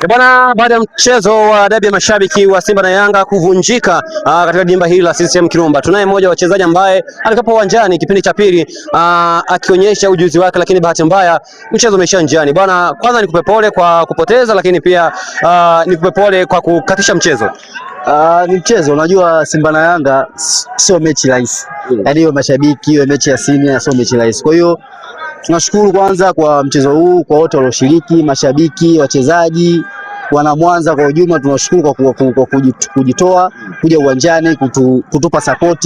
Bwana, baada ya mchezo wa dabi ya mashabiki wa Simba na Yanga kuvunjika katika dimba hili la CCM Kirumba, tunaye mmoja wa wachezaji ambaye alikuwa uwanjani kipindi cha pili akionyesha ujuzi wake, lakini bahati mbaya mchezo umeisha njiani. Bwana, kwanza nikupe pole kwa kupoteza, lakini pia nikupe pole kwa kukatisha mchezo. Ni mchezo, unajua Simba na Yanga sio mechi rahisi. Yaani hiyo mashabiki, hiyo mechi ya senior sio mechi rahisi. Kwa hiyo tunashukuru kwanza kwa mchezo huu, kwa wote walioshiriki, mashabiki, wachezaji, wana Mwanza kwa ujumla. Tunashukuru kwa kujitoa kuja uwanjani kutupa support.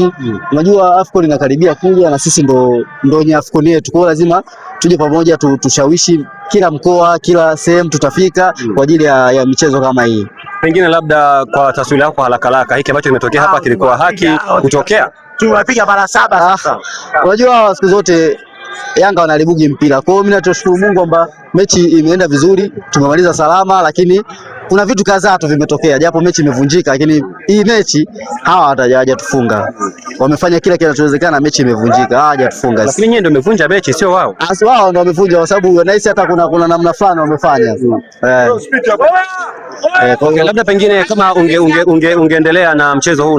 Unajua AFCON inakaribia kuja na sisi ndo wenye AFCON yetu. Kwa hiyo lazima tuje pamoja, tushawishi kila mkoa, kila sehemu tutafika kwa ajili ya michezo kama hii. Pengine labda kwa taswira yako haraka hiki ambacho kimetokea hapa kilikuwa haki kutokea? Tunapiga mara 7 sasa. Unajua siku zote Yanga wanalibugi mpira. Kwa hiyo mimi natoshukuru Mungu kwamba mechi imeenda vizuri, tumemaliza salama, lakini kuna vitu kadhaa tu vimetokea. Japo mechi imevunjika, lakini hii mechi hawa hawajatufunga. Wamefanya kila kinachowezekana, mechi imevunjika. Hawajatufunga. Lakini nyinyi ndio mmevunja mechi, sio wao. Wao ndio wamevunja kwa sababu nahisi hata kuna namna fulani wamefanya. Okay, labda pengine kama ungeendelea na mchezo huu,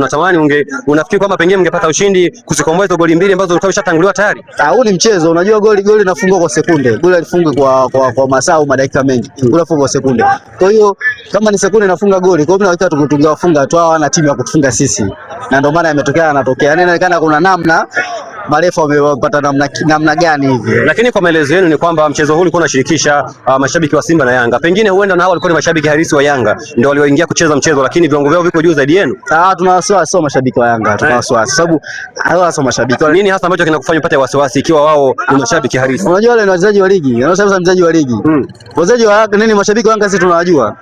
unafikiri kwamba pengine mngepata ushindi kuzikomboa hizo goli mbili ambazo ulikuwa ushatanguliwa tayari? Huu ni mchezo, unajua goli linafungwa kwa sekunde. Goli alifungwa kwa masaa au madakika mengi. Goli linafungwa kwa sekunde. Kwa hiyo kama ni sekunde nafunga goli, kwa hiyo tunataka tungewafunga tu, hawana timu ya kutufunga sisi. Na ndio maana yanatokea. Yaani inaonekana kuna namna marefa wamepata namna gani hivi. Lakini kwa maelezo yenu ni kwamba mchezo huu ulikuwa unashirikisha mashabiki wa Simba na Yanga. Pengine huenda na hao walikuwa ni mashabiki halisi wa Yanga ndio walioingia kucheza mchezo, lakini viwango vyao viko juu zaidi yenu. Tuna wasiwasi, sio mashabiki wa Yanga, tuna wasiwasi sababu hao sio mashabiki. Nini hasa ambacho kinakufanya upate wasiwasi ikiwa wao ni mashabiki halisi? Unajua wale ni wachezaji wa ligi. Unasema mchezaji wa ligi. Wachezaji wa Yanga nini, mashabiki wa Yanga sisi tunawajua.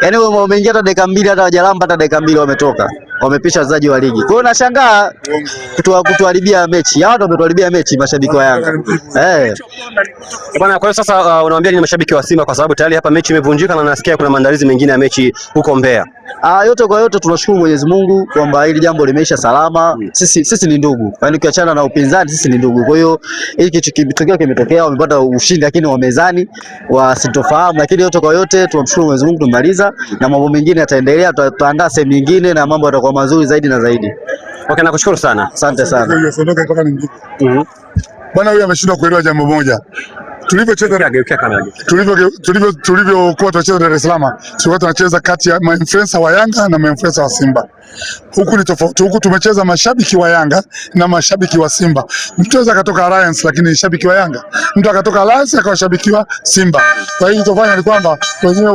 Yaani wameingia hata dakika 2, hata wajalamba hata dakika 2 wametoka. Wamepisha wachezaji wa ligi. Kwa hiyo nashangaa kutuharibia mechi. Hao ndio wametuharibia mechi, mashabiki wa Yanga. Bwana, kwa hiyo sasa unawaambia ni mashabiki wa Simba kwa sababu tayari hapa mechi imevunjika na nasikia kuna maandalizi mengine ya mechi huko Mbeya. Yote kwa yote tunashukuru Mwenyezi Mungu kwamba hili jambo limeisha salama. Sisi ni ndugu. Yaani ukiachana na upinzani sisi ni ndugu. Kwa hiyo hiki kitu kimetokea, wamepata ushindi lakini wamezani wasitofahamu, lakini yote kwa yote tunamshukuru Mwenyezi Mungu, tumemaliza na mambo mengine yataendelea, tutaandaa sehemu nyingine na mambo yatakuwa mazuri zaidi na zaidi. Okay, nakushukuru sana. Asante sana. Bwana, huyu ameshindwa kuelewa jambo moja. Tulivyokuwa tunacheza Dar es Salaam, tulikuwa tunacheza kati ya influencer wa Yanga na influencer wa Simba. Huku ni tofauti. Huku tumecheza mashabiki wa Yanga na mashabiki wa Simba. Mtu anaweza akatoka Alliance lakini shabiki wa Yanga, mtu akatoka Alliance akawa shabiki wa Simba. Kwa hiyo tofauti ni kwamba wenyewe